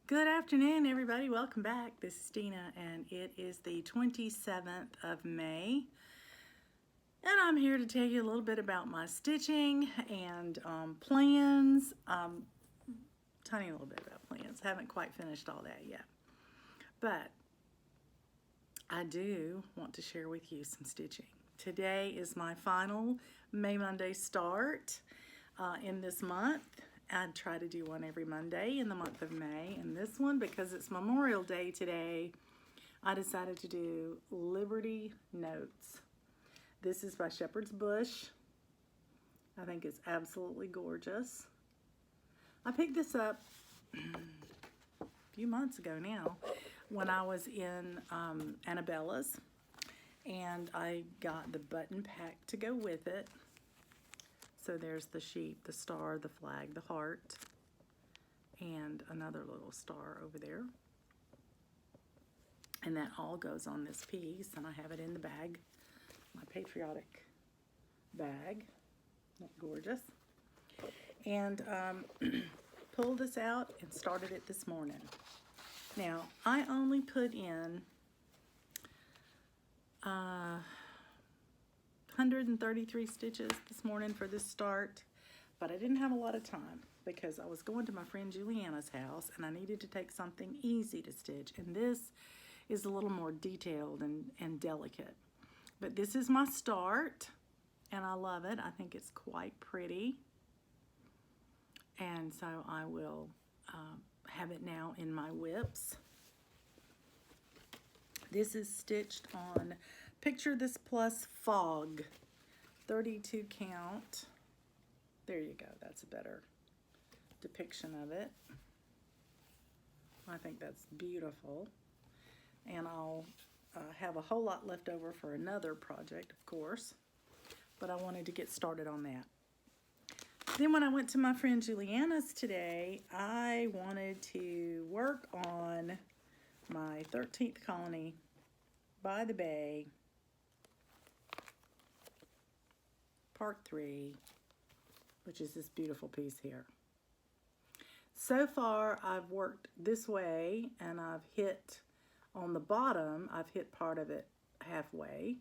Good afternoon, everybody. Welcome back. This is Dina, and it is the 27th of May. And I'm here to tell you a little bit about my stitching and plans. Tiny little bit about plans. Haven't quite finished all that yet. But I do want to share with you some stitching. Today is my final May Monday start in this month. I try to do one every Monday in the month of May, and this one, because it's Memorial Day today, I decided to do Liberty Notes. This is by Shepherd's Bush. I think it's absolutely gorgeous. I picked this up a few months ago now when I was in Annabella's, and I got the button pack to go with it. So there's the sheep, the star, the flag, the heart, and another little star over there. And that all goes on this piece, and I have it in the bag, my patriotic bag. Isn't that gorgeous? And pulled this out and started it this morning. Now, I only put in 133 stitches this morning for this start, but I didn't have a lot of time because I was going to my friend Juliana's house and I needed to take something easy to stitch, and this is a little more detailed and delicate. But this is my start and I love it. I think it's quite pretty, and so I will have it now in my whips. This is stitched on Picture This Plus Fog, 32 count. There you go, that's a better depiction of it. I think that's beautiful. And I'll have a whole lot left over for another project, of course, but I wanted to get started on that. Then when I went to my friend Juliana's today, I wanted to work on my 13th colony, By the Bay, part 3, which is this beautiful piece here. So far I've worked this way, and I've hit on the bottom, I've hit part of it halfway,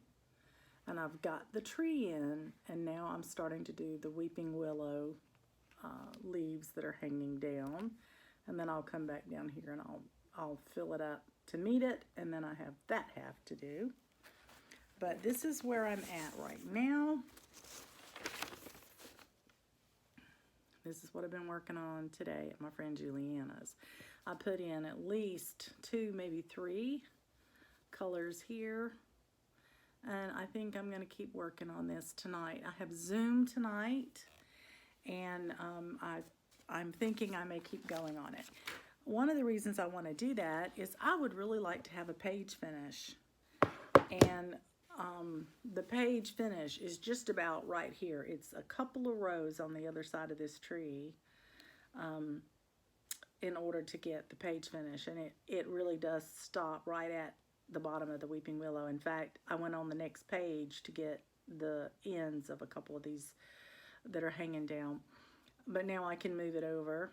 and I've got the tree in, and now I'm starting to do the weeping willow leaves that are hanging down, and then I'll come back down here and I'll fill it up to meet it, and then I have that half to do. But this is where I'm at right now. This is what I've been working on today at my friend Juliana's. I put in at least 2, maybe 3 colors here, and I think I'm going to keep working on this tonight. I have Zoom tonight, and I'm thinking I may keep going on it. One of the reasons I want to do that is I would really like to have a page finish, and the page finish is just about right here. It's a couple of rows on the other side of this tree in order to get the page finish, and it really does stop right at the bottom of the weeping willow. In fact, I went on the next page to get the ends of a couple of these that are hanging down, but now I can move it over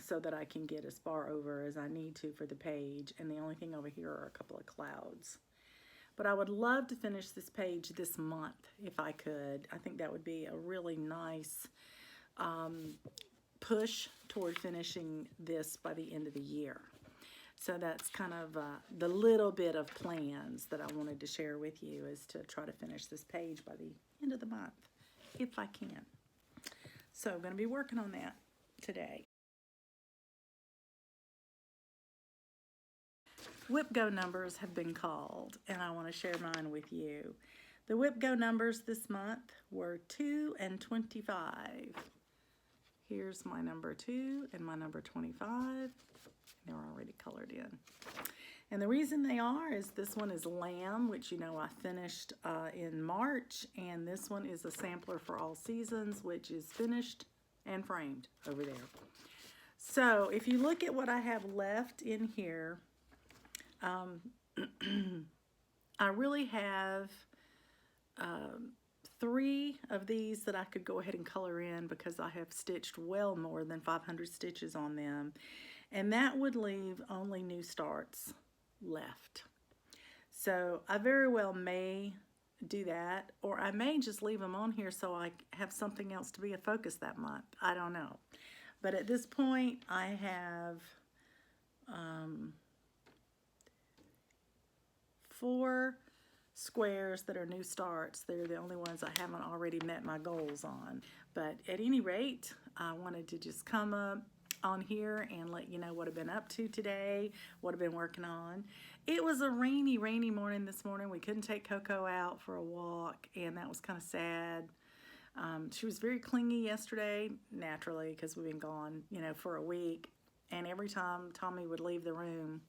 so that I can get as far over as I need to for the page, and the only thing over here are a couple of clouds. But I would love to finish this page this month if I could. I think that would be a really nice push toward finishing this by the end of the year. So that's kind of the little bit of plans that I wanted to share with you, is to try to finish this page by the end of the month, if I can. So I'm going to be working on that today. Whip Go numbers have been called, and I want to share mine with you. The Whip Go numbers this month were 2 and 25. Here's my number 2 and my number 25. They're already colored in. And the reason they are is this one is Lamb, which you know I finished in March, and this one is a sampler for All Seasons, which is finished and framed over there. So if you look at what I have left in here, I really have 3 of these that I could go ahead and color in because I have stitched well more than 500 stitches on them. and that would leave only new starts left. So I very well may do that, or I may just leave them on here so I have something else to be a focus that month. I don't know. But at this point, I have 4 squares that are new starts. They're the only ones I haven't already met my goals on. But at any rate, I wanted to just come up on here and let you know what I've been up to today, what I've been working on. It was a rainy morning this morning. We couldn't take Coco out for a walk, and that was kind of sad. She was very clingy yesterday, naturally, because we've been gone, for a week. And every time Tommy would leave the room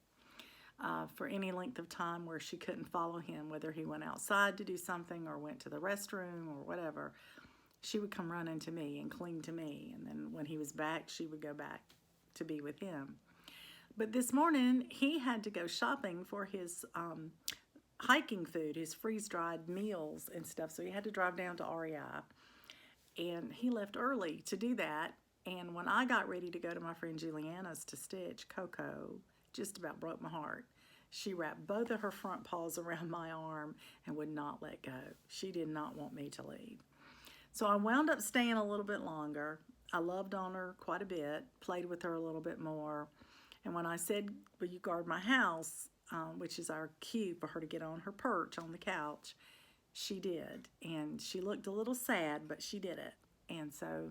for any length of time where she couldn't follow him, whether he went outside to do something or went to the restroom or whatever, she would come running to me and cling to me. And then when he was back, she would go back to be with him. But this morning, he had to go shopping for his hiking food, his freeze-dried meals and stuff. So he had to drive down to REI. And he left early to do that. And when I got ready to go to my friend Juliana's to stitch, Coco just about broke my heart. She wrapped both of her front paws around my arm and would not let go. She did not want me to leave. So I wound up staying a little bit longer. I loved on her quite a bit, played with her a little bit more. And when I said, will you guard my house, which is our cue for her to get on her perch on the couch, she did. And she looked a little sad, but she did it. And so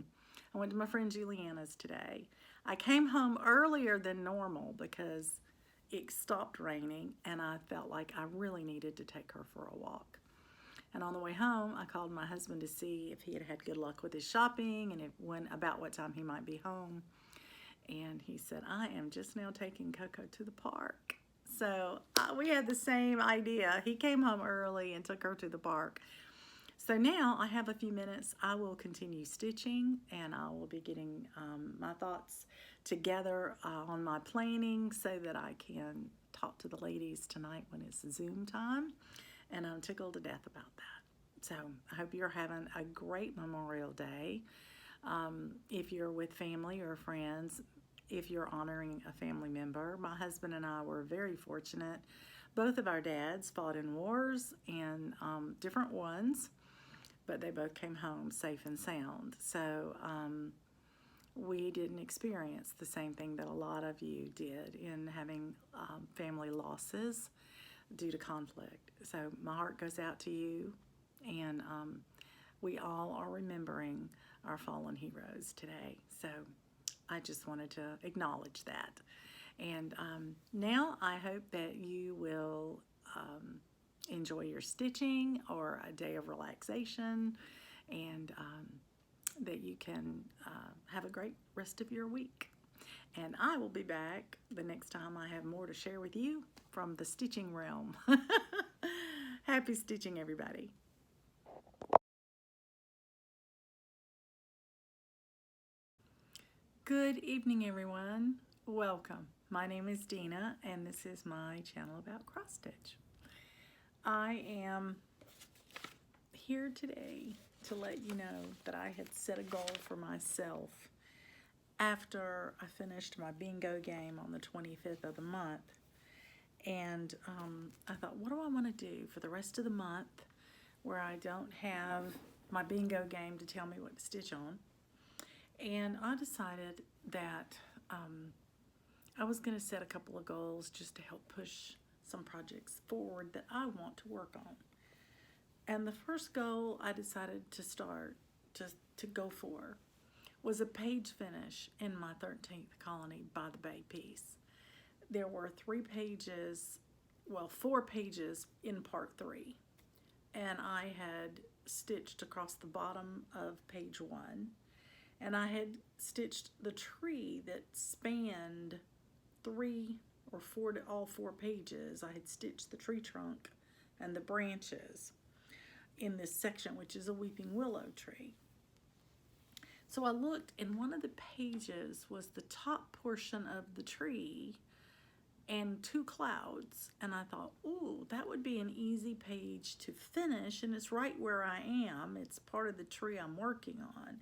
I went to my friend Juliana's today. I came home earlier than normal because it stopped raining and I felt like I really needed to take her for a walk. And on the way home, I called my husband to see if he had had good luck with his shopping and about what time he might be home. And he said, I am just now taking Coco to the park. So we had the same idea. He came home early and took her to the park. So now I have a few minutes. I will continue stitching and I will be getting my thoughts together on my planning so that I can talk to the ladies tonight when it's Zoom time. And I'm tickled to death about that. So I hope you're having a great Memorial Day. If you're with family or friends, if you're honoring a family member. My husband and I were very fortunate. Both of our dads fought in wars and different ones, but they both came home safe and sound. So we didn't experience the same thing that a lot of you did in having family losses due to conflict. So my heart goes out to you, and we all are remembering our fallen heroes today. So I just wanted to acknowledge that. And now I hope that you will enjoy your stitching or a day of relaxation, and that you can have a great rest of your week. And I will be back the next time I have more to share with you from the stitching realm. Happy stitching, everybody. Good evening, everyone. Welcome. My name is Dina, and this is my channel about cross stitch. I am here today to let you know that I had set a goal for myself after I finished my bingo game on the 25th of the month. And I thought, what do I want to do for the rest of the month where I don't have my bingo game to tell me what to stitch on? And I decided that I was going to set a couple of goals just to help push some projects forward that I want to work on. And the first goal I decided to start to go for was a page finish in my 13th Colony By the Bay piece. There were 4 pages in part 3, and I had stitched across the bottom of page 1, and I had stitched the tree that spanned 3 or 4 to all 4 pages. I had stitched the tree trunk and the branches in this section, which is a weeping willow tree. So I looked, and one of the pages was the top portion of the tree and 2 clouds, and I thought, ooh, that would be an easy page to finish, and it's right where I am. It's part of the tree I'm working on.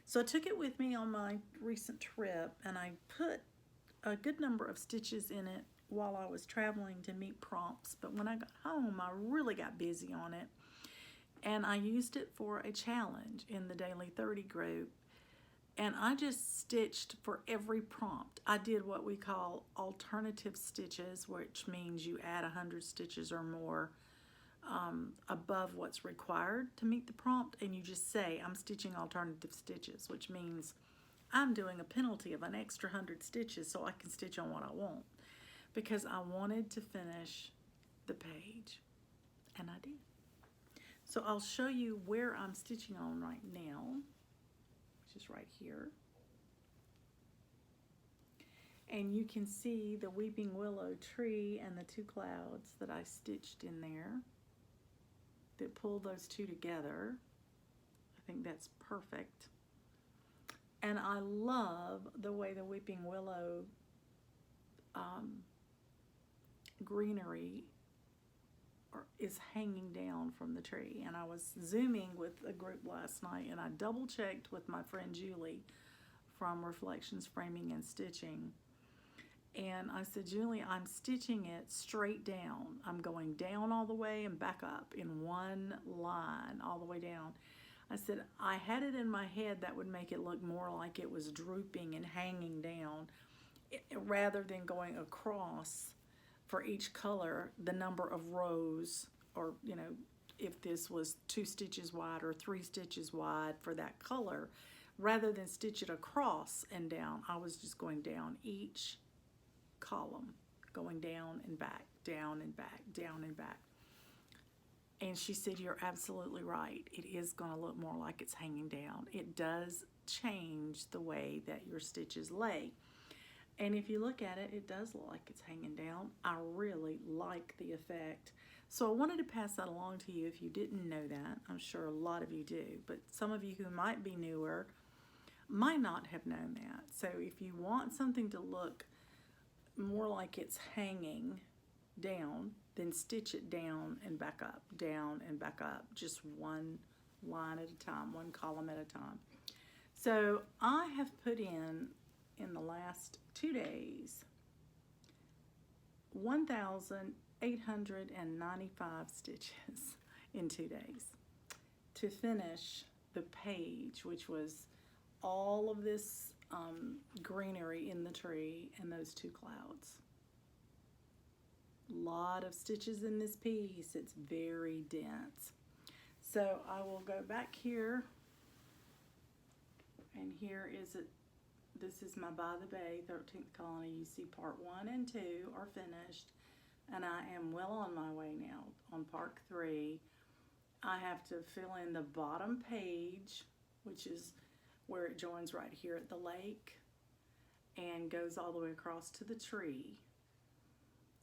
So I took it with me on my recent trip, and I put a good number of stitches in it while I was traveling to meet prompts, but when I got home I really got busy on it, and I used it for a challenge in the Daily 30 group, and I just stitched for every prompt. I did what we call alternative stitches, which means you add 100 stitches or more above what's required to meet the prompt, and you just say, I'm stitching alternative stitches, which means I'm doing a penalty of an extra 100 stitches so I can stitch on what I want, because I wanted to finish the page, and I did. So I'll show you where I'm stitching on right now, which is right here. And you can see the weeping willow tree and the 2 clouds that I stitched in there that pull those 2 together. I think that's perfect. And I love the way the weeping willow greenery is hanging down from the tree. And I was zooming with a group last night, and I double checked with my friend Julie from Reflections Framing and Stitching, and I said, Julie, I'm stitching it straight down. I'm going down all the way and back up in one line all the way down. I said, I had it in my head that would make it look more like it was drooping and hanging down, rather than going across for each color the number of rows, or if this was 2 stitches wide or 3 stitches wide for that color, rather than stitch it across and down. I was just going down each column, going down and back, down and back, down and back. And she said, you're absolutely right. It is going to look more like it's hanging down. It does change the way that your stitches lay. And if you look at it, it does look like it's hanging down. I really like the effect. So I wanted to pass that along to you if you didn't know that. I'm sure a lot of you do, but some of you who might be newer might not have known that. So if you want something to look more like it's hanging down, then stitch it down and back up, down and back up, just one line at a time, one column at a time. So I have put in the last 2 days 1,895 stitches in 2 days to finish the page, which was all of this greenery in the tree and those 2 clouds. Lot of stitches in this piece. It's very dense. So I will go back here, and here is it. This is my By the Bay 13th colony. You see part 1 and 2 are finished, and I am well on my way now on part 3. I have to fill in the bottom page, which is where it joins right here at the lake and goes all the way across to the tree.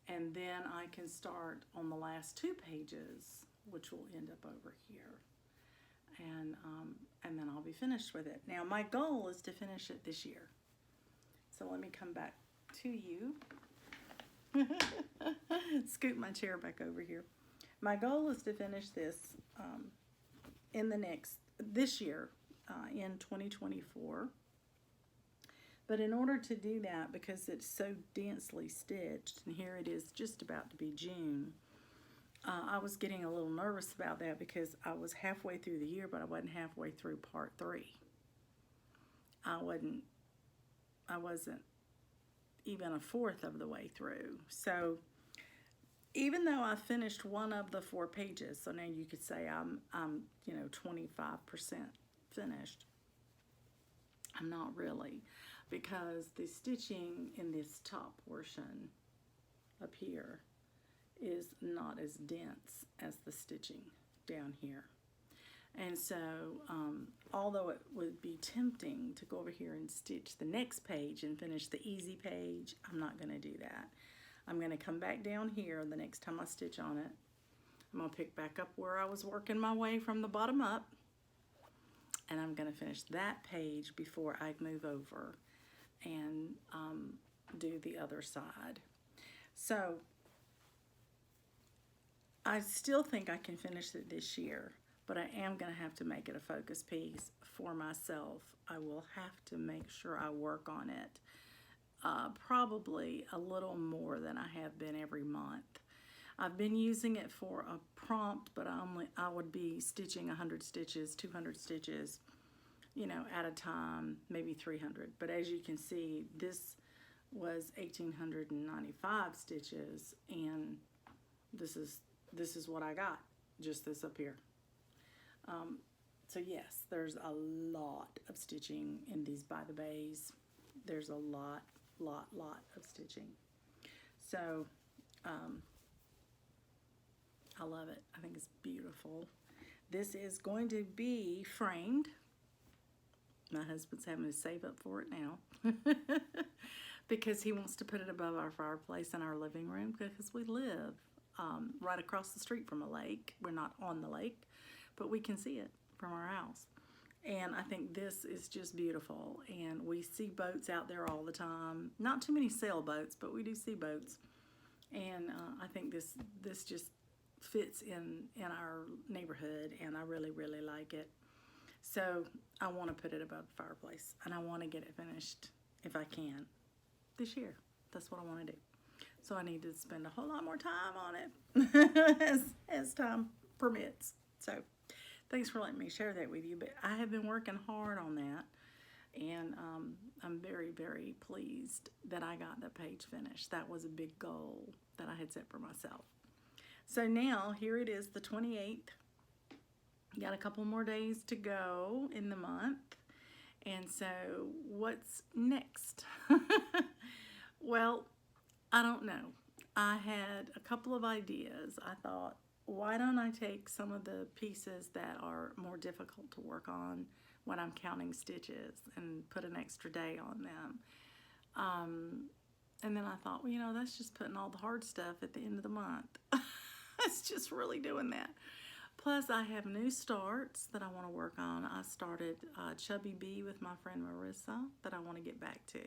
And then I can start on the last 2 pages, which will end up over here. And then I'll be finished with it. Now my goal is to finish it this year. So let me come back to you. Scoot my chair back over here. My goal is to finish this this year, in 2024. But in order to do that, because it's so densely stitched, and here it is just about to be June, I was getting a little nervous about that because I was halfway through the year, but I wasn't halfway through part 3. I wasn't even a fourth of the way through. So even though I finished 1 of the 4 pages, so now you could say I'm 25% finished, I'm not really, because the stitching in this top portion up here is not as dense as the stitching down here. And so although it would be tempting to go over here and stitch the next page and finish the easy page, I'm not going to do that. I'm going to come back down here the next time I stitch on it. I'm going to pick back up where I was working my way from the bottom up, and I'm going to finish that page before I move over and do the other side. So I still think I can finish it this year, but I am going to have to make it a focus piece for myself. I will have to make sure I work on it probably a little more than I have been every month. I've been using it for a prompt, but I would be stitching 100 stitches, 200 stitches, you know, at a time, maybe 300. But as you can see, this was 1,895 stitches, and this is what I got, just this up here. So yes, there's a lot of stitching in these By the Bays. There's a lot of stitching. So I love it. I think it's beautiful. This is going to be framed. My husband's having to save up for it now because he wants to put it above our fireplace in our living room, because we live right across the street from a lake. We're not on the lake, but we can see it from our house. And I think this is just beautiful. And we see boats out there all the time. Not too many sailboats, but we do see boats. And I think this just fits in our neighborhood, and I really like it. So I want to put it above the fireplace, and I want to get it finished if I can this year. That's what I want to do. So I need to spend a whole lot more time on it as time permits. So thanks for letting me share that with you. But I have been working hard on that, and I'm very pleased that I got the page finished. That was a big goal that I had set for myself. So now here it is, the 28th. Got a couple more days to go in the month. And so what's next? Well, I don't know. I had a couple of ideas. I thought, why don't I take some of the pieces that are more difficult to work on when I'm counting stitches and put an extra day on them. And then I thought, well, you know, that's just putting all the hard stuff at the end of the month. It's just really doing that. Plus, I have new starts that I want to work on. I started Chubby Bee with my friend Marissa that I want to get back to.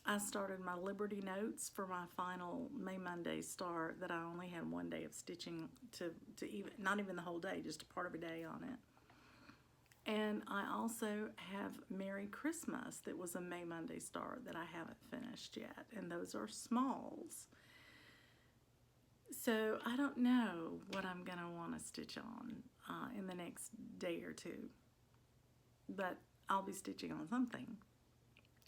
I started my Liberty Notes for my final May Monday start that I only had one day of stitching to even, not even the whole day, just a part of a day on it. And I also have Merry Christmas that was a May Monday start that I haven't finished yet. And those are smalls. So I don't know what I'm going to want to stitch on in the next day or two. But I'll be stitching on something.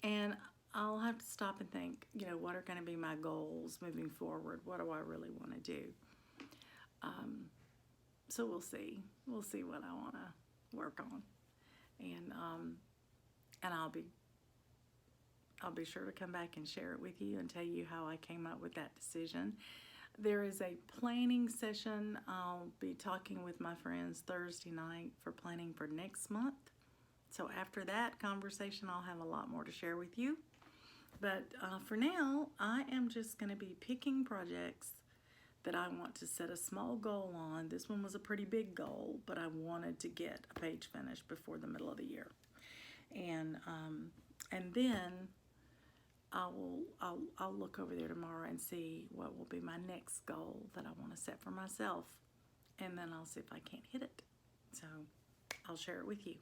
And I'll have to stop and think, you know, what are going to be my goals moving forward? What do I really want to do? So we'll see. We'll see what I want to work on. And I'll be sure to come back and share it with you and tell you how I came up with that decision. There is a planning session. I'll be talking with my friends Thursday night for planning for next month. So after that conversation, I'll have a lot more to share with you. But for now, I am just going to be picking projects that I want to set a small goal on. This one was a pretty big goal, but I wanted to get a page finished before the middle of the year. And then I'll look over there tomorrow and see what will be my next goal that I want to set for myself. And then I'll see if I can't hit it. So I'll share it with you.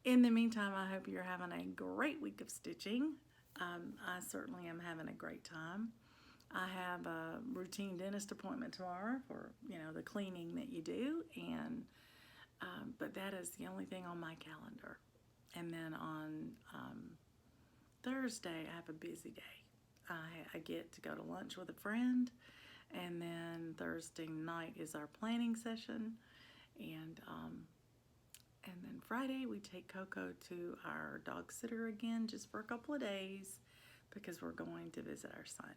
In the meantime, I hope you're having a great week of stitching. I certainly am having a great time. I have a routine dentist appointment tomorrow for, you know, the cleaning that you do. And but that is the only thing on my calendar. And then on Thursday, I have a busy day. I get to go to lunch with a friend, and then Thursday night is our planning session, and then Friday we take Coco to our dog sitter again just for a couple of days because we're going to visit our son.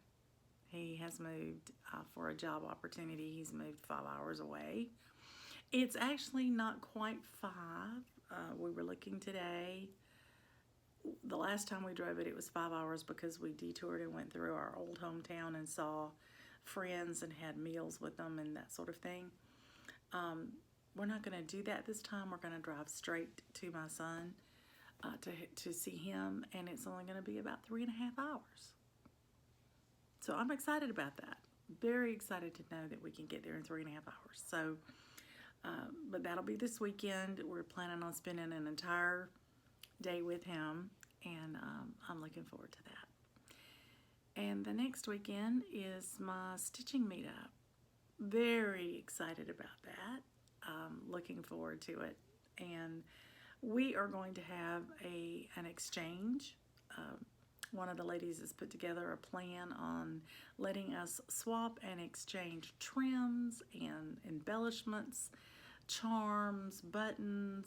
He has moved for a job opportunity. He's moved 5 hours away. It's actually not quite 5. We were looking today. The last time we drove it, it was 5 hours because we detoured and went through our old hometown and saw friends and had meals with them and that sort of thing. We're not going to do that this time. We're going to drive straight to my son to see him, and it's only going to be about 3.5 hours. So I'm excited about that. Very excited to know that we can get there in 3.5 hours. So, but that'll be this weekend. We're planning on spending an entire day with him, and I'm looking forward to that. And the next weekend is my stitching meetup. Very excited about that. Looking forward to it. And we are going to have an exchange. One of the ladies has put together a plan on letting us swap and exchange trims and embellishments, charms, buttons,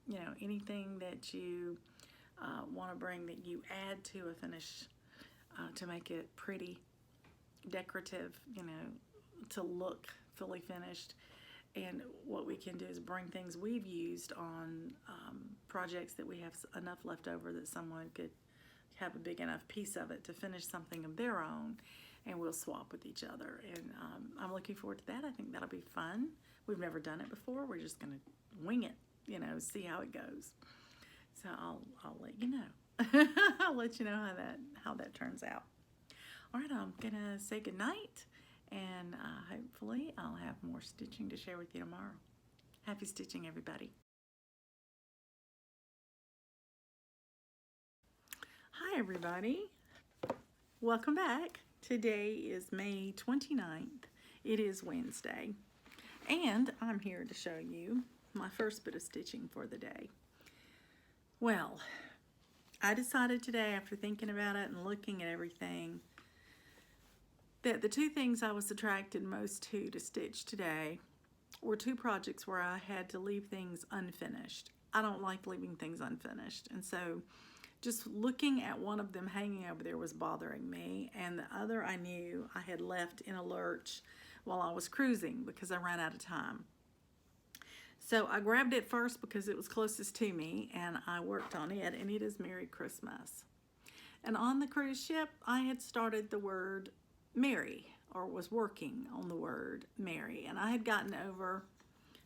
you know, anything that you want to bring that you add to a finish to make it pretty, decorative, you know, to look fully finished. And what we can do is bring things we've used on projects that we have enough left over that someone could have a big enough piece of it to finish something of their own, and we'll swap with each other. And I'm looking forward to that. I think that'll be fun. We've never done it before. We're just going to wing it, you know, see how it goes. So I'll let you know. I'll let you know how that turns out. All right, I'm going to say goodnight, and hopefully I'll have more stitching to share with you tomorrow. Happy stitching, everybody. Hi, everybody. Welcome back. Today is May 29th. It is Wednesday, and I'm here to show you my first bit of stitching for the day. Well, I decided today, after thinking about it and looking at everything, that the two things I was attracted most to stitch today were two projects where I had to leave things unfinished. I don't like leaving things unfinished, and so just looking at one of them hanging over there was bothering me, and the other I knew I had left in a lurch while I was cruising because I ran out of time. So I grabbed it first because it was closest to me, and I worked on it, and it is Merry Christmas. And on the cruise ship, I had started the word Mary, or was working on the word Mary, and I had gotten over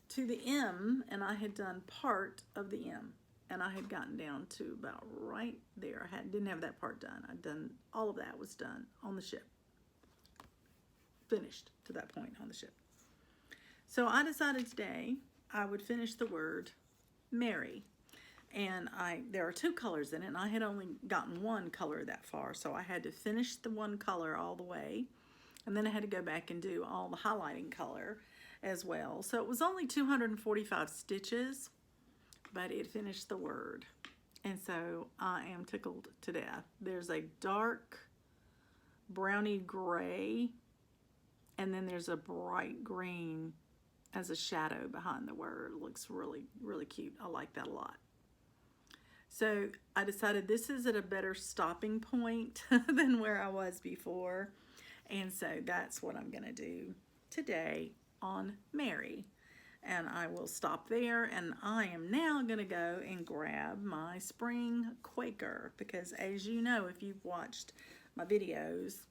to the M, and I had done part of the M. And I had gotten down to about right there. I didn't have that part done. I'd done, all of that was done on the ship. Finished to that point on the ship. So I decided today I would finish the word Mary. And there are two colors in it, and I had only gotten one color that far. So I had to finish the one color all the way. And then I had to go back and do all the highlighting color as well. So it was only 245 stitches. But it finished the word, and so I am tickled to death. There's a dark browny gray, and then there's a bright green as a shadow behind the word. It looks really, really cute. I like that a lot. So I decided this is at a better stopping point than where I was before, and so that's what I'm gonna do today on Mary. And I will stop there, and I am now going to go and grab my spring Quaker, because as you know, if you've watched my videos,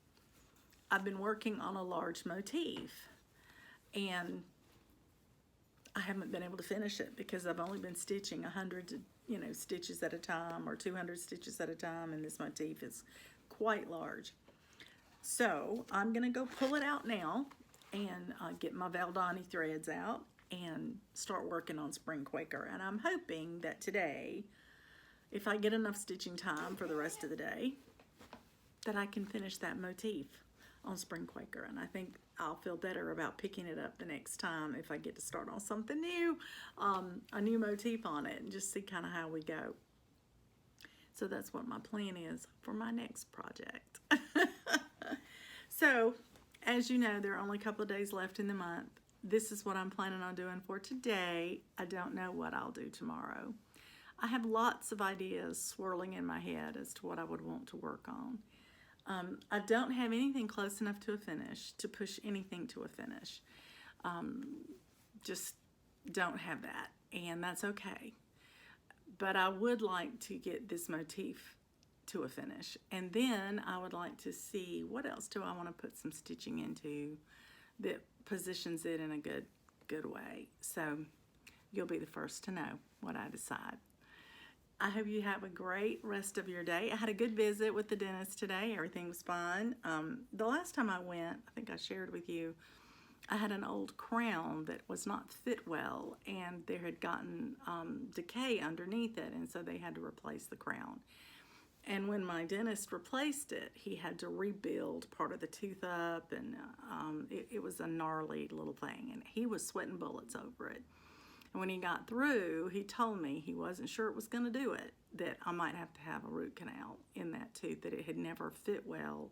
I've been working on a large motif, and I haven't been able to finish it because I've only been stitching 100 stitches at a time, or 200 stitches at a time, and this motif is quite large. So I'm going to go pull it out now and get my Valdani threads out and start working on spring Quaker. And I'm hoping that today, if I get enough stitching time for the rest of the day, that I can finish that motif on spring Quaker. And I think I'll feel better about picking it up the next time if I get to start on something new, a new motif on it, and just see kind of how we go. So that's what my plan is for my next project. So, as you know, there are only a couple of days left in the month. This is what I'm planning on doing for today. I don't know what I'll do tomorrow. I have lots of ideas swirling in my head as to what I would want to work on. I don't have anything close enough to a finish to push anything to a finish. Just don't have that, and that's okay. But I would like to get this motif to a finish, and then I would like to see what else do I want to put some stitching into that positions it in a good way. So you'll be the first to know what I decide. I hope you have a great rest of your day. I had a good visit with the dentist today. Everything was fine. The last time I went, I think I shared with you, I had an old crown that was not fit well, and there had gotten decay underneath it, and so they had to replace the crown. And when my dentist replaced it, he had to rebuild part of the tooth up, and it was a gnarly little thing, and he was sweating bullets over it. And when he got through, he told me he wasn't sure it was going to do it, that I might have to have a root canal in that tooth, that it had never fit well.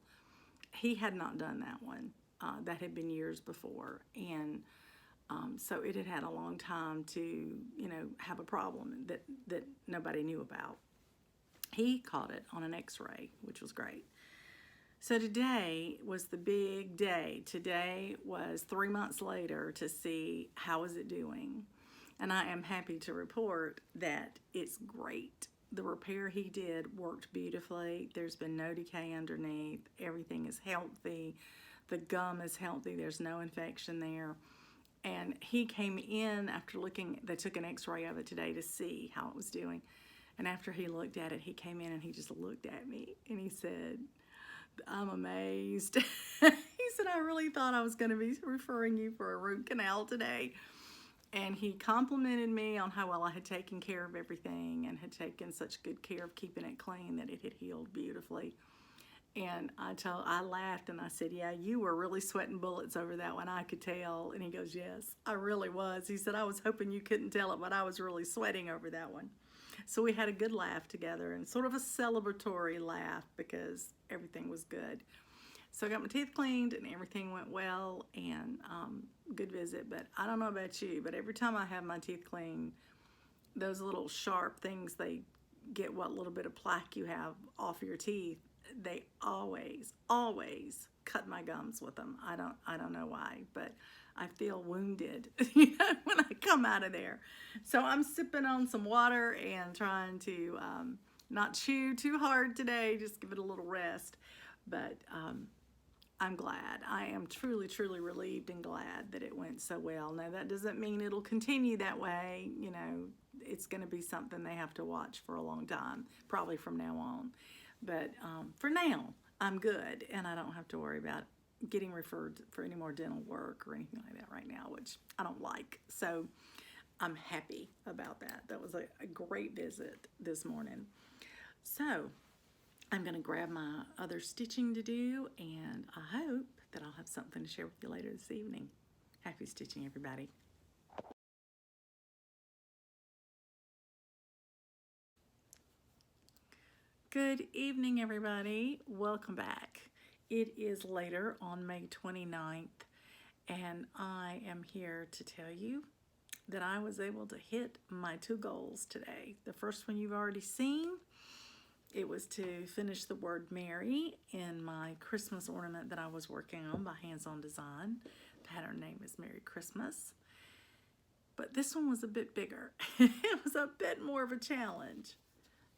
He had not done that one. That had been years before, and so it had had a long time to, you know, have a problem that nobody knew about. He caught it on an x-ray, which was great. So today was the big day. Today was 3 months later to see how is it doing. And I am happy to report that it's great. The repair he did worked beautifully. There's been no decay underneath. Everything is healthy. The gum is healthy. There's no infection there. And he came in after looking, they took an x-ray of it today to see how it was doing. And after he looked at it, he came in and he just looked at me and he said, "I'm amazed." He said, "I really thought I was going to be referring you for a root canal today." And he complimented me on how well I had taken care of everything and had taken such good care of keeping it clean, that it had healed beautifully. And I laughed and I said, "Yeah, you were really sweating bullets over that one, I could tell." And he goes, "Yes, I really was." He said, "I was hoping you couldn't tell it, but I was really sweating over that one." So we had a good laugh together, and sort of a celebratory laugh because everything was good. So I got my teeth cleaned and everything went well, and good visit. But I don't know about you, but every time I have my teeth cleaned, those little sharp things, they get what little bit of plaque you have off your teeth, they always cut my gums with them. I don't know why, but I feel wounded, you know, when I come out of there. So I'm sipping on some water and trying to not chew too hard today, just give it a little rest. But I'm glad. I am truly relieved and glad that it went so well. Now, that doesn't mean it'll continue that way. You know, it's going to be something they have to watch for a long time, probably from now on. But for now, I'm good, and I don't have to worry about getting referred for any more dental work or anything like that right now, which I don't like. So I'm happy about that. That was a great visit this morning. So I'm going to grab my other stitching to do, and I hope that I'll have something to share with you later this evening. Happy stitching, everybody. Good evening, everybody. Welcome back. It is later on May 29th, and I am here to tell you that I was able to hit my 2 goals today. The first one you've already seen. It was to finish the word Mary in my Christmas ornament that I was working on by Hands On Design. The pattern name is Merry Christmas. But this one was a bit bigger. It was a bit more of a challenge.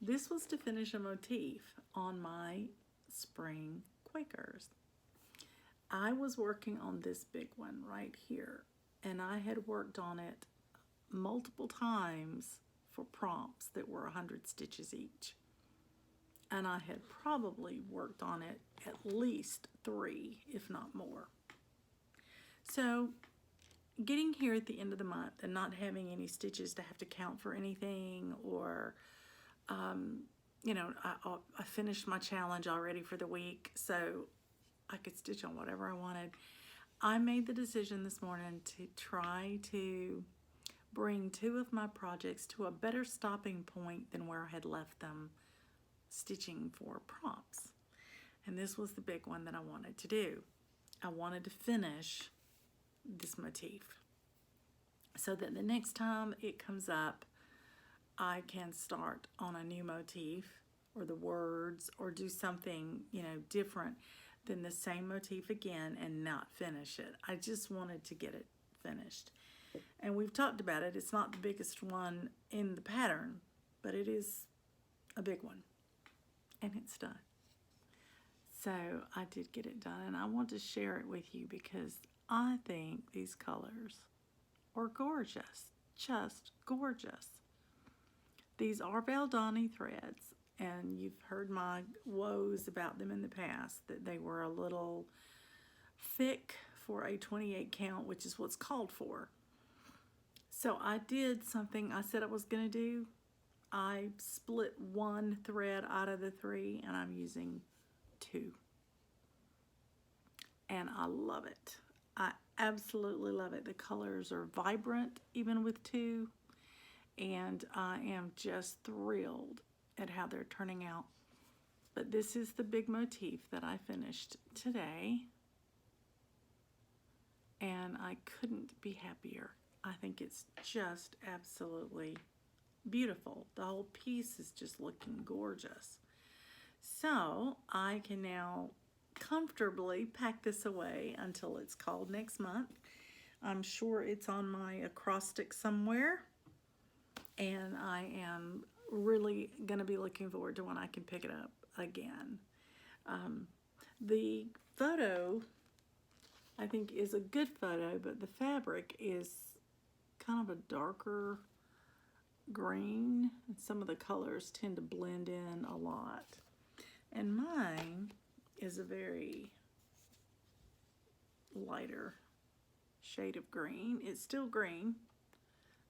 This was to finish a motif on my spring Quakers. I was working on this big one right here, and I had worked on it multiple times for prompts that were 100 stitches each. And I had probably worked on it at least 3, if not more. So getting here at the end of the month and not having any stitches to have to count for anything, or you know, I finished my challenge already for the week, so I could stitch on whatever I wanted. I made the decision this morning to try to bring 2 of my projects to a better stopping point than where I had left them stitching for prompts. And this was the big one that I wanted to do. I wanted to finish this motif so that the next time it comes up, I can start on a new motif or the words, or do something, you know, different than the same motif again and not finish it. I just wanted to get it finished. And we've talked about it. It's not the biggest one in the pattern, but it is a big one. And it's done. So I did get it done, and I want to share it with you because I think these colors are gorgeous, just gorgeous. These are Valdani threads, and you've heard my woes about them in the past, that they were a little thick for a 28 count, which is what's called for. So I did something I said I was going to do. I split one thread out of the 3 and I'm using 2. And I love it. I absolutely love it. The colors are vibrant even with 2. And I am just thrilled at how they're turning out. But this is the big motif that I finished today. And I couldn't be happier. I think it's just absolutely beautiful. The whole piece is just looking gorgeous. So I can now comfortably pack this away until it's called next month. I'm sure it's on my acrostic somewhere. And I am really going to be looking forward to when I can pick it up again. The photo, I think, is a good photo, but the fabric is kind of a darker green. And some of the colors tend to blend in a lot. And mine is a very lighter shade of green. It's still green,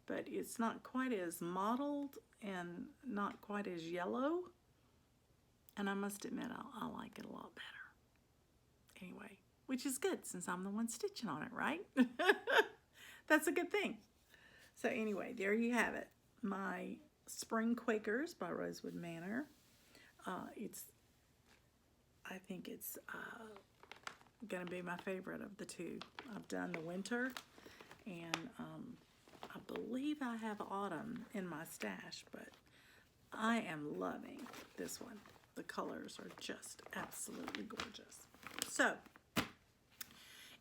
but it's not quite as mottled and not quite as yellow. And I must admit, I like it a lot better. Anyway, which is good since I'm the one stitching on it, right? That's a good thing. So anyway, there you have it. My Spring Quakers by Rosewood Manor. I think it's going to be my favorite of the 2. I've done the winter, and I believe I have autumn in my stash, but I am loving this one. The colors are just absolutely gorgeous. So,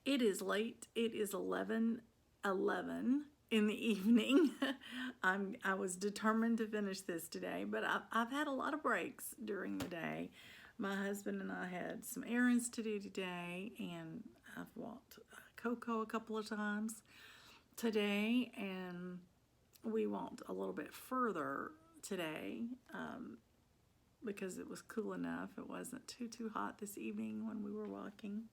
it is late. It is 11:11 in the evening. I was determined to finish this today, but I've had a lot of breaks during the day. My husband and I had some errands to do today, and I've walked Coco a couple of times today, and we walked a little bit further today because it was cool enough. It wasn't too hot this evening when we were walking.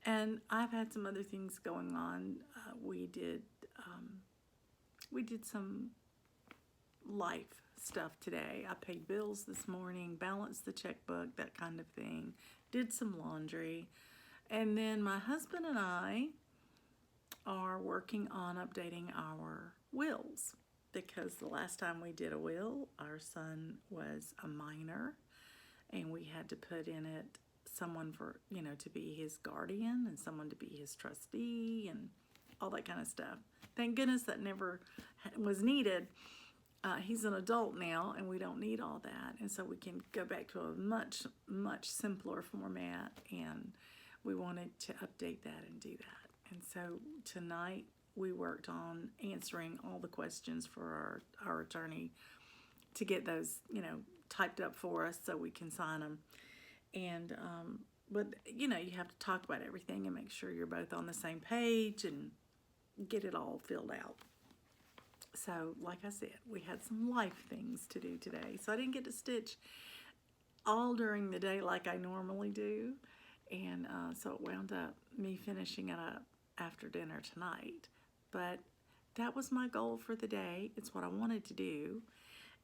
And I've had some other things going on. We did some life stuff today. I paid bills this morning, balanced the checkbook, that kind of thing. Did some laundry. And then my husband and I are working on updating our wills, because the last time we did a will, our son was a minor, and we had to put in it someone for, to be his guardian and someone to be his trustee and all that kind of stuff. Thank goodness that never was needed. He's an adult now, and we don't need all that, and so we can go back to a much simpler format, and we wanted to update that and do that. And so tonight we worked on answering all the questions for our attorney to get those, typed up for us so we can sign them. And but you have to talk about everything and make sure you're both on the same page and get it all filled out. So like I said, we had some life things to do today, so I didn't get to stitch all during the day like I normally do, and so it wound up me finishing it up after dinner tonight. But that was my goal for the day. It's what I wanted to do,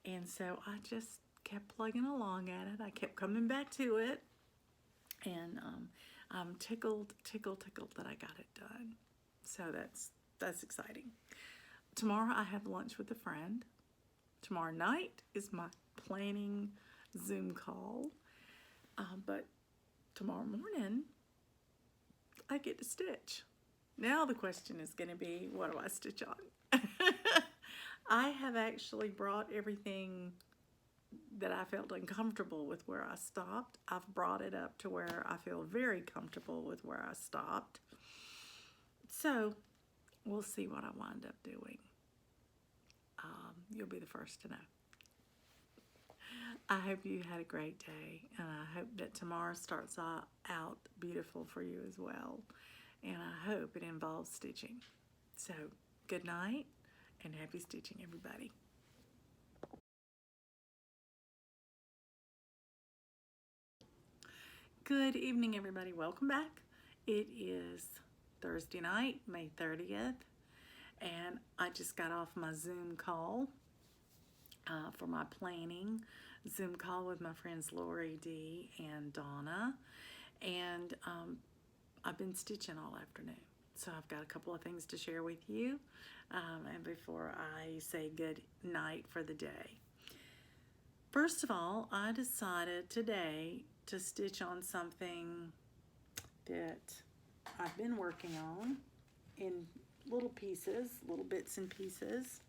and so I just kept plugging along at it. I kept coming back to it, and I'm tickled that I got it done. So that's exciting. Tomorrow I have lunch with a friend. Tomorrow night is my planning Zoom call. But tomorrow morning I get to stitch. Now the question is going to be, what do I stitch on? I have actually brought everything that I felt uncomfortable with where I stopped. I've brought it up to where I feel very comfortable with where I stopped. So we'll see what I wind up doing. You'll be the first to know. I hope you had a great day, and I hope that tomorrow starts out beautiful for you as well. And I hope it involves stitching. So good night and happy stitching, everybody. Good evening, everybody. Welcome back. It is Thursday night, May 30th, and I just got off my Zoom call for my planning Zoom call with my friends Lori D and Donna, and I've been stitching all afternoon. So I've got a couple of things to share with you, and before I say good night for the day. First of all, I decided today to stitch on something that I've been working on in little pieces, little bits and pieces.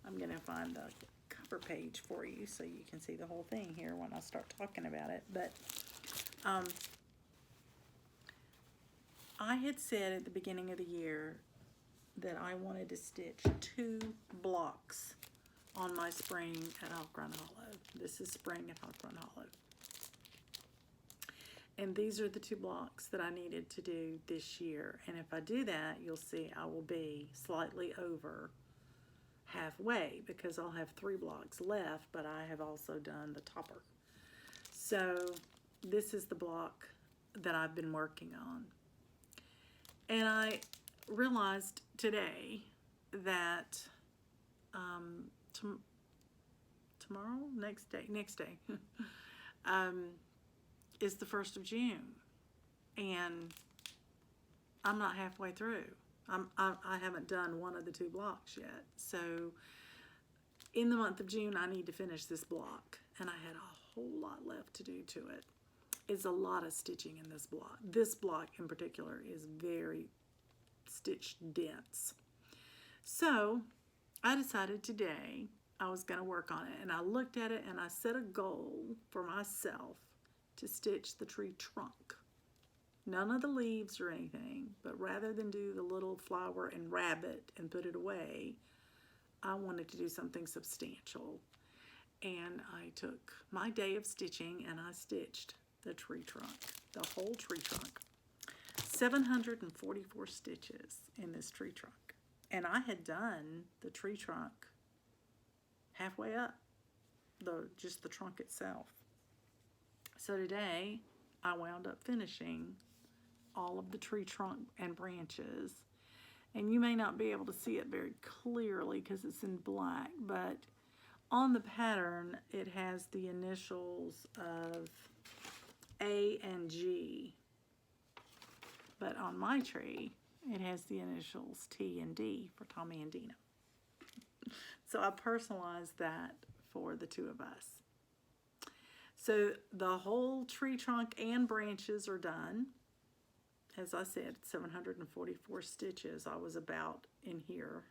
I'm going to find the cover page for you so you can see the whole thing here when I start talking about it. But I had said at the beginning of the year that I wanted to stitch 2 blocks on my spring at Offr Hollow. This is spring at Offr Hollow. And these are the 2 blocks that I needed to do this year. And if I do that, you'll see I will be slightly over halfway because I'll have 3 blocks left, but I have also done the topper. So this is the block that I've been working on. And I realized today that tomorrow, next day, is the 1st of June, and I'm not halfway through. I haven't done one of the 2 blocks yet. So in the month of June, I need to finish this block, and I had a whole lot left to do to it. It's a lot of stitching in this block. This block in particular is very stitch dense. So I decided today I was going to work on it, and I looked at it and I set a goal for myself to stitch the tree trunk. None of the leaves or anything, but rather than do the little flower and rabbit and put it away, I wanted to do something substantial. And I took my day of stitching and I stitched the tree trunk, the whole tree trunk. 744 stitches in this tree trunk. And I had done the tree trunk halfway up, just the trunk itself. So today I wound up finishing all of the tree trunk and branches. And you may not be able to see it very clearly because it's in black, but on the pattern it has the initials of A and G. But on my tree, it has the initials T and D for Tommy and Dina. So I personalized that for the 2 of us. So the whole tree trunk and branches are done. As I said, 744 stitches I was about in here.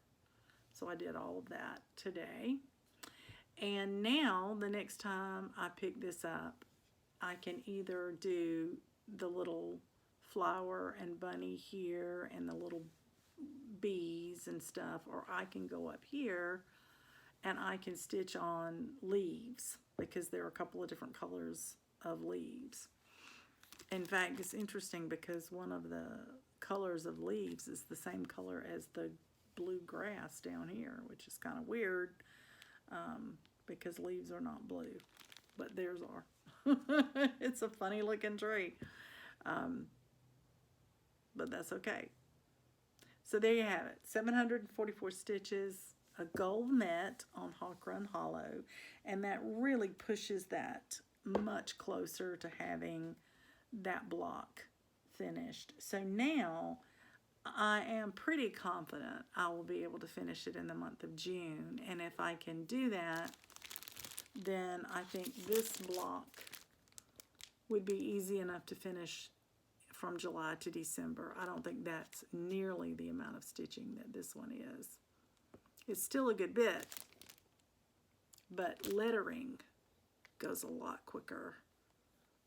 So I did all of that today. And now, the next time I pick this up, I can either do the little flower and bunny here and the little bees and stuff, or I can go up here and I can stitch on leaves because there are a couple of different colors of leaves. In fact, it's interesting because one of the colors of leaves is the same color as the blue grass down here, which is kind of weird because leaves are not blue, but theirs are. It's a funny looking tree. But that's okay. So there you have it, 744 stitches, a gold net on Offr Hollow, and that really pushes that much closer to having that block finished. So now I am pretty confident I will be able to finish it in the month of June, and if I can do that, then I think this block would be easy enough to finish from July to December. I don't think that's nearly the amount of stitching that this one is. It's still a good bit, but lettering goes a lot quicker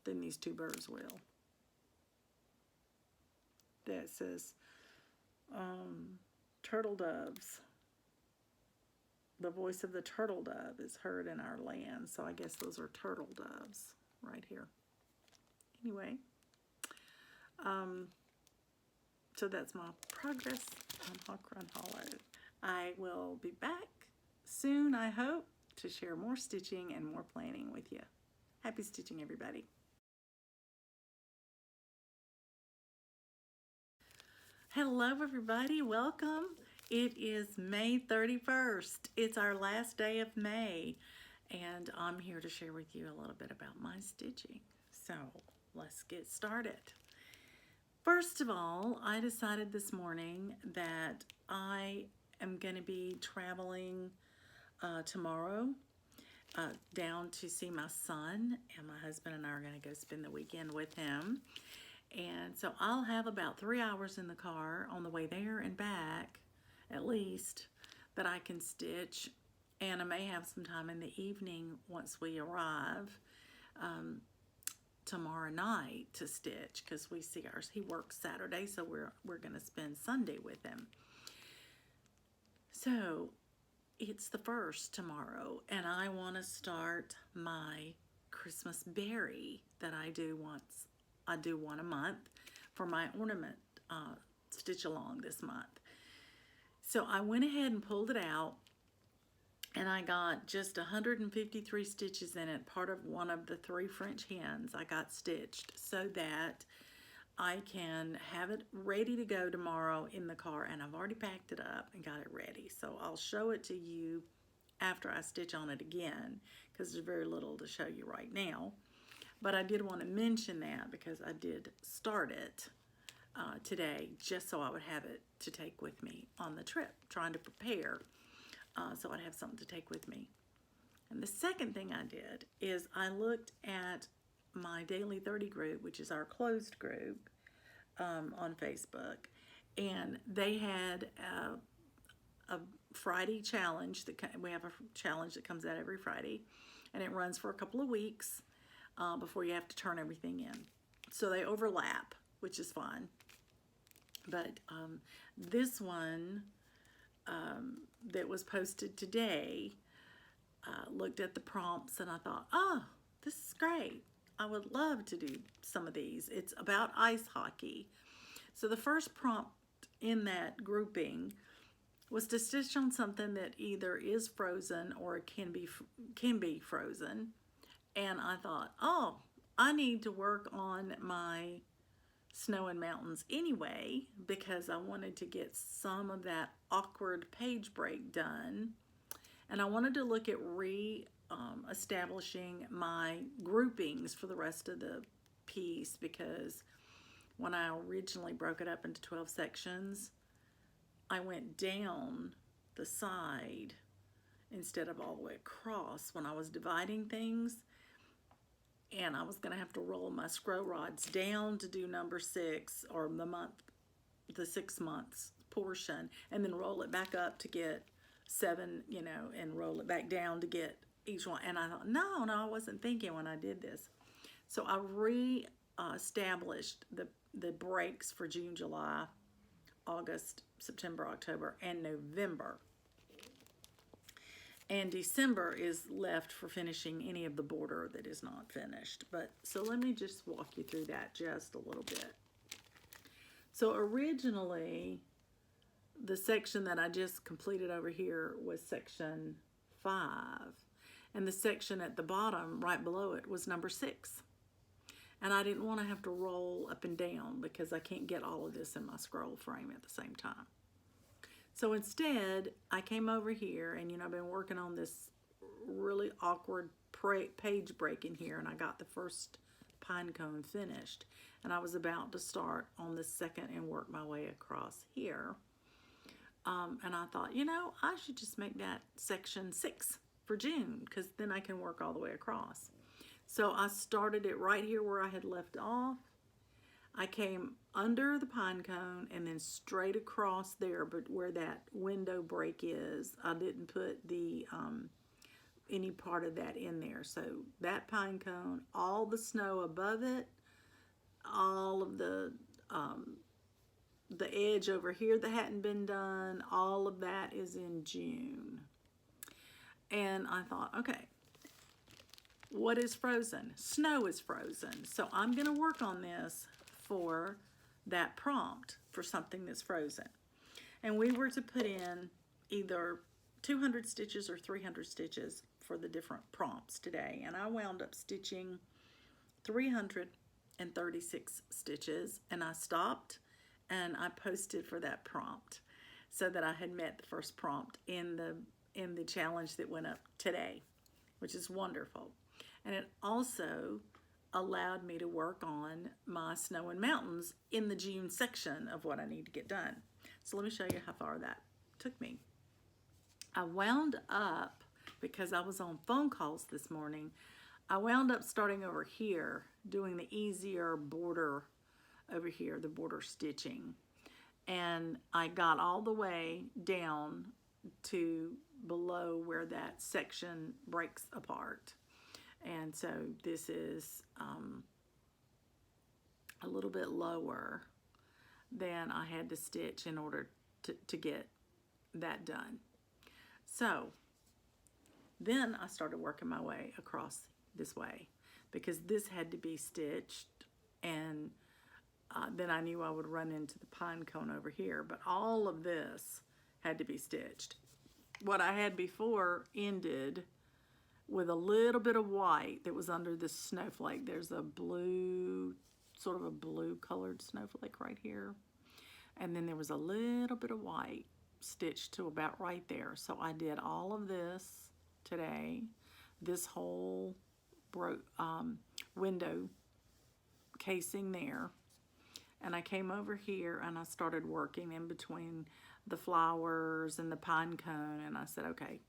than these 2 birds will. That says turtle doves. The voice of the turtle dove is heard in our land. So I guess those are turtle doves right here. Anyway, so that's my progress on Offr Hollow. I will be back soon, I hope, to share more stitching and more planning with you. Happy stitching, everybody. Hello everybody, welcome. It is May 31st. It's our last day of May and I'm here to share with you a little bit about my stitching. So let's get started. First of all, I decided this morning that I am going to be traveling tomorrow down to see my son, and my husband and I are going to go spend the weekend with him. And so I'll have about 3 hours in the car on the way there and back, at least, that I can stitch. And I may have some time in the evening once we arrive tomorrow night to stitch, because we see ours. He works Saturday, so we're going to spend Sunday with him. So it's the 1st tomorrow, and I want to start my Christmas berry that I do one a month for my ornament stitch along this month. So I went ahead and pulled it out, and I got just 153 stitches in it. Part of one of the 3 French hens I got stitched so that I can have it ready to go tomorrow in the car, and I've already packed it up and got it ready. So I'll show it to you after I stitch on it again, because there's very little to show you right now. But I did want to mention that because I did start it today just so I would have it to take with me on the trip, trying to prepare so I'd have something to take with me. And the second thing I did is I looked at my Daily 30 group, which is our closed group on Facebook, and they had a Friday challenge. We have a challenge that comes out every Friday, and it runs for a couple of weeks before you have to turn everything in. So they overlap, which is fun. But this one that was posted today, looked at the prompts and I thought, oh, this is great. I would love to do some of these. It's about ice hockey. So the first prompt in that grouping was to stitch on something that either is frozen or can be frozen. And I thought, oh, I need to work on my snow and mountains anyway, because I wanted to get some of that awkward page break done. And I wanted to look at establishing my groupings for the rest of the piece, because when I originally broke it up into 12 sections, I went down the side instead of all the way across when I was dividing things. And I was going to have to roll my scroll rods down to do number 6, or the 6 months portion, and then roll it back up to get 7, and roll it back down to get each one. And I thought, no, I wasn't thinking when I did this. So I established the breaks for June, July, August, September, October, and November. And December is left for finishing any of the border that is not finished. But so let me just walk you through that just a little bit. So originally, the section that I just completed over here was section 5. And the section at the bottom, right below it, was number 6. And I didn't want to have to roll up and down because I can't get all of this in my scroll frame at the same time. So instead, I came over here, and I've been working on this really awkward page break in here, and I got the first pine cone finished. And I was about to start on the second and work my way across here. And I thought, I should just make that section 6 for June, because then I can work all the way across. So I started it right here where I had left off. I came under the pine cone and then straight across there, but where that window break is, I didn't put the any part of that in there. So that pine cone, all the snow above it, all of the edge over here that hadn't been done, all of that is in June. And I thought, okay, what is frozen? Snow is frozen. So I'm going to work on this for that prompt for something that's frozen. And we were to put in either 200 stitches or 300 stitches for the different prompts today. And I wound up stitching 336 stitches, and I stopped and I posted for that prompt so that I had met the first prompt in the challenge that went up today, which is wonderful. And it also allowed me to work on my snow and mountains in the June section of what I need to get done. So let me show you how far that took me. I wound up, because I was on phone calls this morning, I wound up starting over here, doing the easier border over here, the border stitching. And I got all the way down to below where that section breaks apart. And so this is a little bit lower than I had to stitch in order to get that done. So then I started working my way across this way because this had to be stitched, and then I knew I would run into the pine cone over here, but all of this had to be stitched. What I had before ended with a little bit of white that was under this snowflake. There's a blue, sort of a blue colored snowflake right here. And then there was a little bit of white stitched to about right there. So I did all of this today, this whole window casing there. And I came over here and I started working in between the flowers and the pine cone. And I said, okay,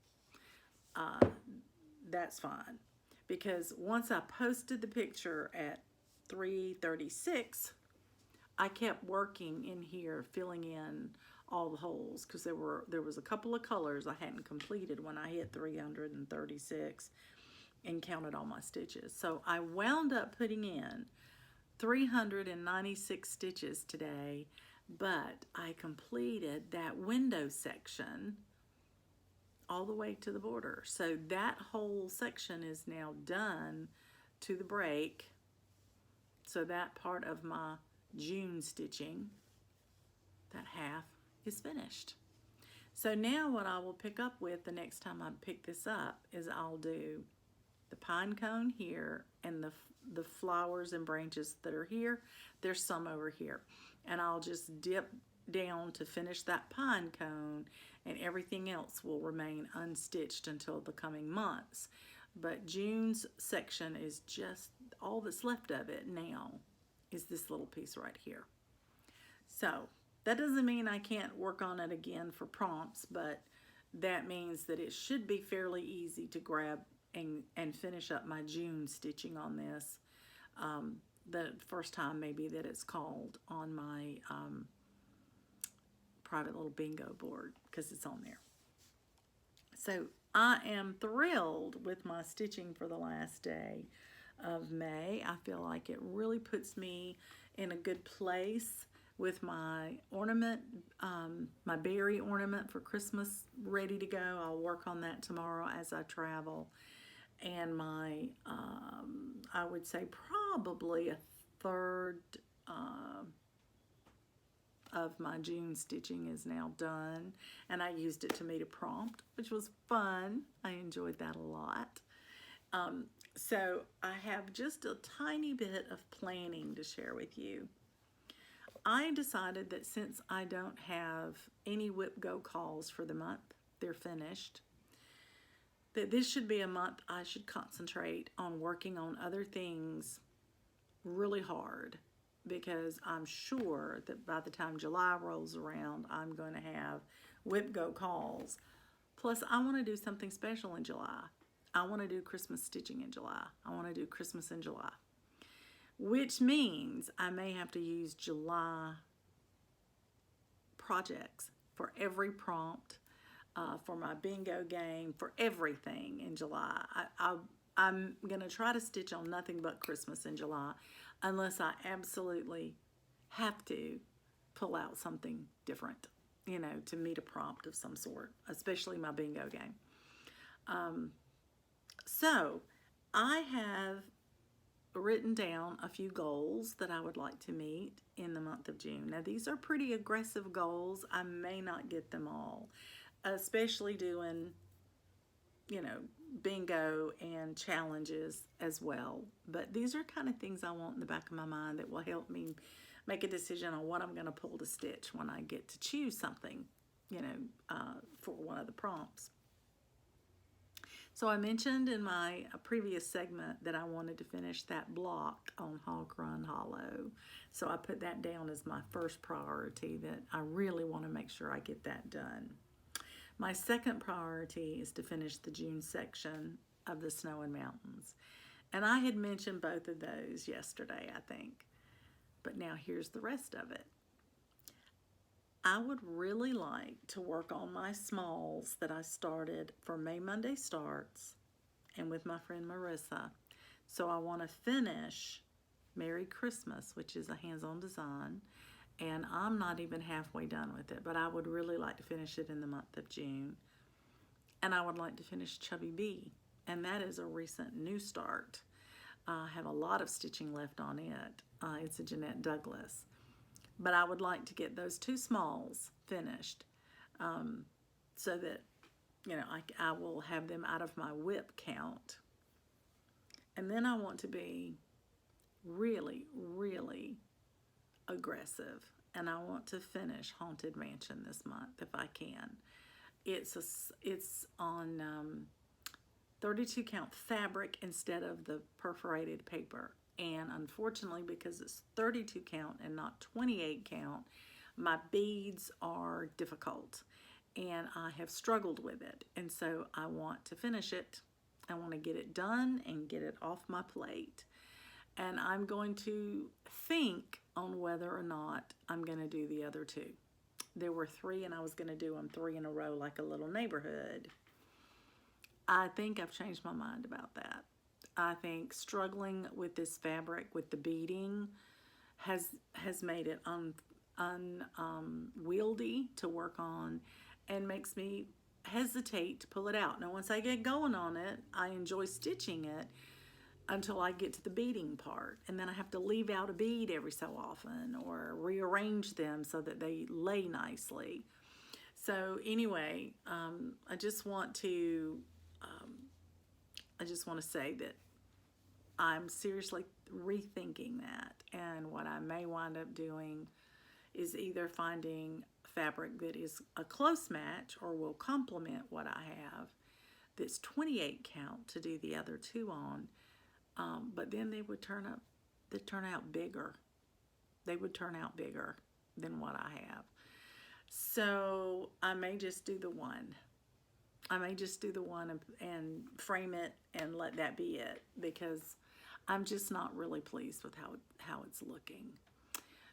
that's fine. Because once I posted the picture at 3:36, I kept working in here, filling in all the holes, because there was a couple of colors I hadn't completed when I hit 336 and counted all my stitches. So I wound up putting in 396 stitches today, but I completed that window section all the way to the border. So that whole section is now done to the break. So that part of my June stitching, that half, is finished. So now what I will pick up with the next time I pick this up is I'll do the pine cone here, and the flowers and branches that are here, there's some over here. And I'll just dip down to finish that pine cone, and everything else will remain unstitched until the coming months. But June's section is just, all that's left of it now is this little piece right here. So that doesn't mean I can't work on it again for prompts, but that means that it should be fairly easy to grab and finish up my June stitching on this. The first time maybe that it's called on my private little bingo board, because it's on there. So I am thrilled with my stitching for the last day of May. I feel like it really puts me in a good place with my ornament, my berry ornament for Christmas ready to go. I'll work on that tomorrow as I travel. And my, I would say probably a third of my June stitching is now done. And I used it to meet a prompt, which was fun. I enjoyed that a lot. So I have just a tiny bit of planning to share with you. I decided that since I don't have any whip go calls for the month, they're finished, that this should be a month I should concentrate on working on other things really hard, because I'm sure that by the time July rolls around, I'm going to have whip go calls. Plus, I want to do something special in July. I want to do Christmas stitching in July. I want to do Christmas in July, which means I may have to use July projects for every prompt, for my bingo game, for everything in July. I'm going to try to stitch on nothing but Christmas in July, unless I absolutely have to pull out something different, you know, to meet a prompt of some sort, especially my bingo game. So I have written down a few goals that I would like to meet in the month of June. Now, these are pretty aggressive goals. I may not get them all, especially doing, you know, bingo and challenges as well. But these are kind of things I want in the back of my mind that will help me make a decision on what I'm going to pull to stitch when I get to choose something, you know, for one of the prompts. So I mentioned in my previous segment that I wanted to finish that block on Hog Run Hollow. So I put that down as my first priority, that I really want to make sure I get that done. My second priority is to finish the June section of the Snow and Mountains. And I had mentioned both of those yesterday, I think. But now here's the rest of it. I would really like to work on my smalls that I started for May Monday Starts and with my friend Marissa. So I want to finish Merry Christmas, which is a hands-on design, and I'm not even halfway done with it, but I would really like to finish it in the month of June. And I would like to finish Chubby Bee, and that is a recent new start. I have a lot of stitching left on it. It's a Jeanette Douglas. But I would like to get those two smalls finished so that, you know, I will have them out of my whip count. And then I want to be really, really aggressive. And I want to finish Haunted Mansion this month if I can. It's on 32 count fabric instead of the perforated paper. And unfortunately, because it's 32 count and not 28 count, my beads are difficult and I have struggled with it. And so I want to finish it. I want to get it done and get it off my plate. And I'm going to think on whether or not I'm going to do the other two. There were 3 and I was going to do them 3 in a row like a little neighborhood. I think I've changed my mind about that. I think struggling with this fabric, with the beading, has made it unwieldy to work on and makes me hesitate to pull it out. Now, once I get going on it, I enjoy stitching it until I get to the beading part. And then I have to leave out a bead every so often or rearrange them so that they lay nicely. So anyway, I just want to say that I'm seriously rethinking that, and what I may wind up doing is either finding fabric that is a close match or will complement what I have that's 28 count to do the other 2 on, but then they'd turn out bigger. They would turn out bigger than what I have. So I may just do the one. I may just do the one and frame it and let that be it, because I'm just not really pleased with how it's looking.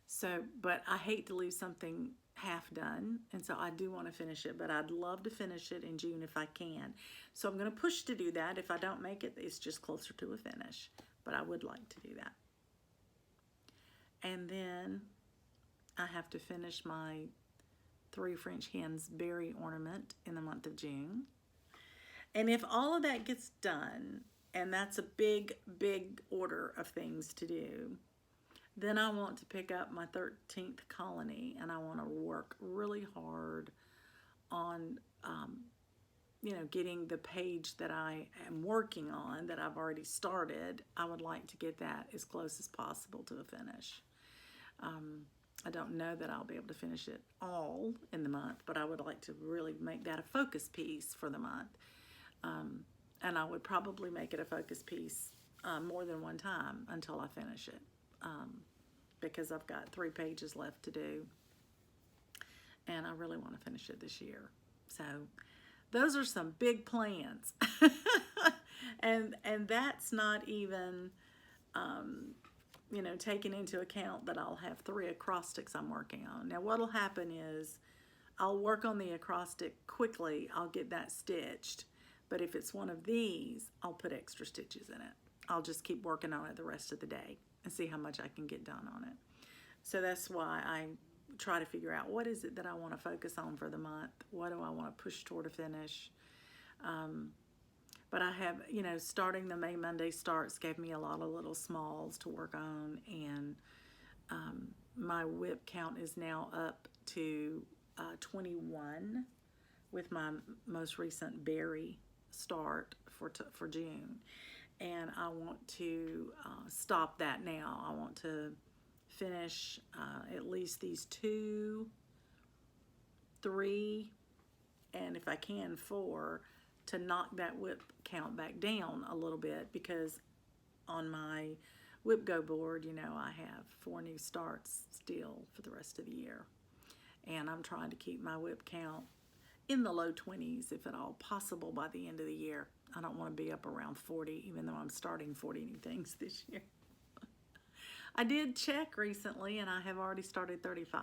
So, but I hate to leave something half done, and so I do want to finish it, but I'd love to finish it in June if I can. So I'm going to push to do that. If I don't make it, it's just closer to a finish, but I would like to do that. And then I have to finish my 3 French hens berry ornament in the month of June. And if all of that gets done, and that's a big, big order of things to do, then I want to pick up my 13th colony, and I want to work really hard on, getting the page that I am working on, that I've already started. I would like to get that as close as possible to a finish. I don't know that I'll be able to finish it all in the month, but I would like to really make that a focus piece for the month. And I would probably make it a focus piece more than one time until I finish it, because I've got 3 pages left to do, and I really want to finish it this year. So those are some big plans. and that's not even taking into account that I'll have 3 acrostics I'm working on. Now what'll happen is I'll work on the acrostic quickly, I'll get that stitched, but if it's one of these, I'll put extra stitches in it. I'll just keep working on it the rest of the day and see how much I can get done on it. So that's why I try to figure out what is it that I want to focus on for the month, what do I want to push toward a finish. But I have, starting the May Monday Starts gave me a lot of little smalls to work on, and my whip count is now up to 21 with my most recent berry start for June. And I want to stop that now. I want to finish at least these 2, 3, and if I can 4, to knock that whip count back down a little bit, because on my whip go board, you know, I have 4 new starts still for the rest of the year. And I'm trying to keep my whip count in the low 20s, if at all possible, by the end of the year. I don't want to be up around 40, even though I'm starting 40 new things this year. I did check recently, and I have already started 35.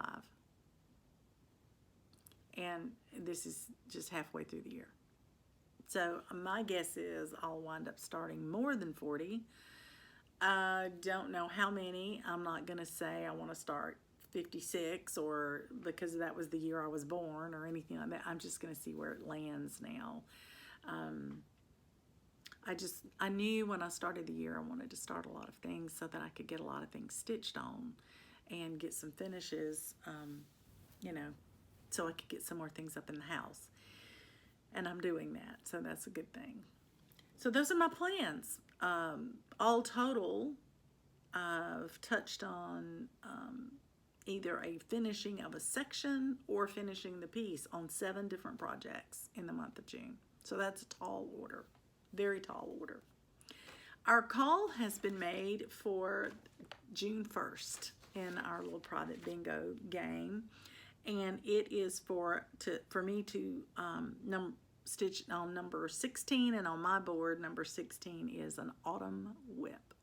And this is just halfway through the year. So my guess is I'll wind up starting more than 40. I don't know how many. I'm not going to say I want to start 56, or because that was the year I was born, or anything like that. I'm just going to see where it lands now. I knew when I started the year I wanted to start a lot of things so that I could get a lot of things stitched on and get some finishes, you know, so I could get some more things up in the house. And I'm doing that, so that's a good thing. So those are my plans. All total, I've touched on either a finishing of a section or finishing the piece on 7 different projects in the month of June. So that's a tall order, very tall order. Our call has been made for June 1st in our little private bingo game, and it is for me to stitch on number 16, and on my board number 16 is an autumn whip.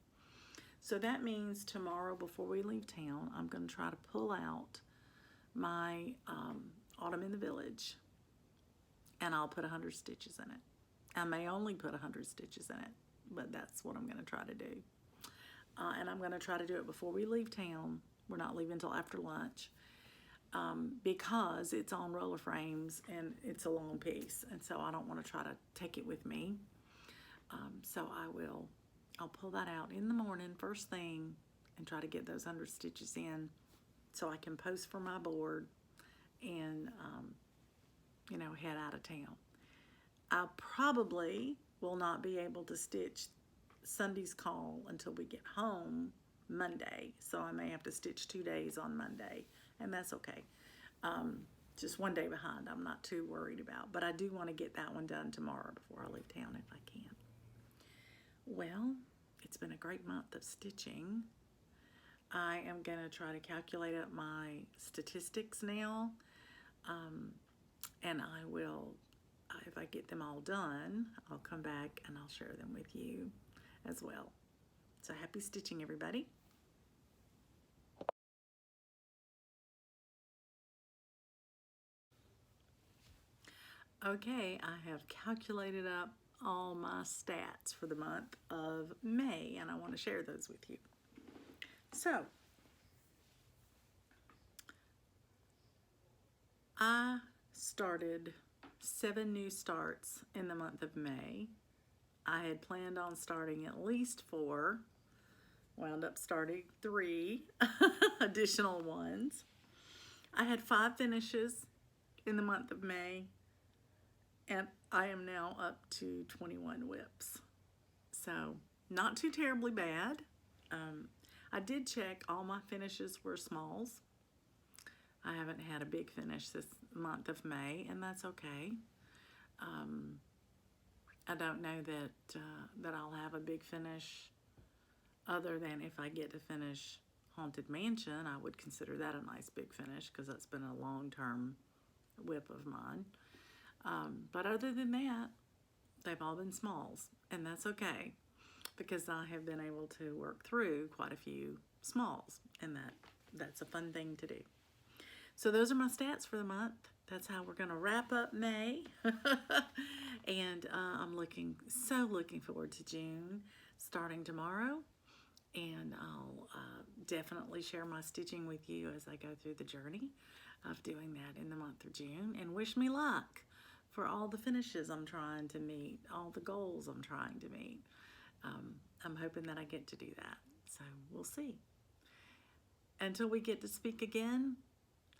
So that means tomorrow before we leave town, I'm going to try to pull out my Autumn in the Village, and I'll put 100 stitches in it. I may only put 100 stitches in it, but that's what I'm going to try to do. And I'm going to try to do it before we leave town. We're not leaving until after lunch, because it's on roller frames and it's a long piece, and so I don't want to try to take it with me. So I'll pull that out in the morning first thing and try to get those 100 stitches in so I can post for my board and you know, head out of town. I probably will not be able to stitch Sunday's call until we get home Monday, so I may have to stitch 2 days on Monday, and that's okay. Just 1 day behind, I'm not too worried about, but I do want to get that one done tomorrow before I leave town if I can. Well, it's been a great month of stitching. I am going to try to calculate up my statistics now, and I will, if I get them all done, I'll come back and I'll share them with you as well. So happy stitching, everybody. Okay, I have calculated up all my stats for the month of May, and I want to share those with you. So, I started 7 new starts in the month of May. I had planned on starting at least 4, wound up starting 3 additional ones. I had 5 finishes in the month of May, and I am now up to 21 whips. So not too terribly bad. I did check, all my finishes were smalls. I haven't had a big finish this month of May, and that's okay. I don't know that I'll have a big finish other than if I get to finish Haunted Mansion. I would consider that a nice big finish because that's been a long-term whip of mine. But other than that, they've all been smalls, and that's okay because I have been able to work through quite a few smalls, and that's a fun thing to do. So those are my stats for the month. That's how we're going to wrap up May. And I'm so looking forward to June starting tomorrow, and I'll definitely share my stitching with you as I go through the journey of doing that in the month of June, and wish me luck for all the finishes I'm trying to meet, all the goals I'm trying to meet. I'm hoping that I get to do that, so we'll see. Until we get to speak again,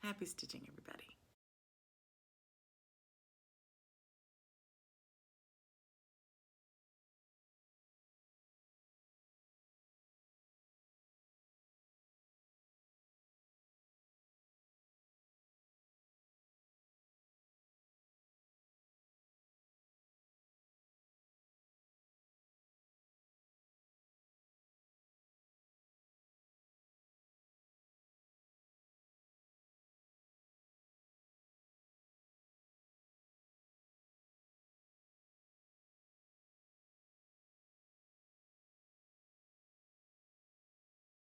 happy stitching, everybody.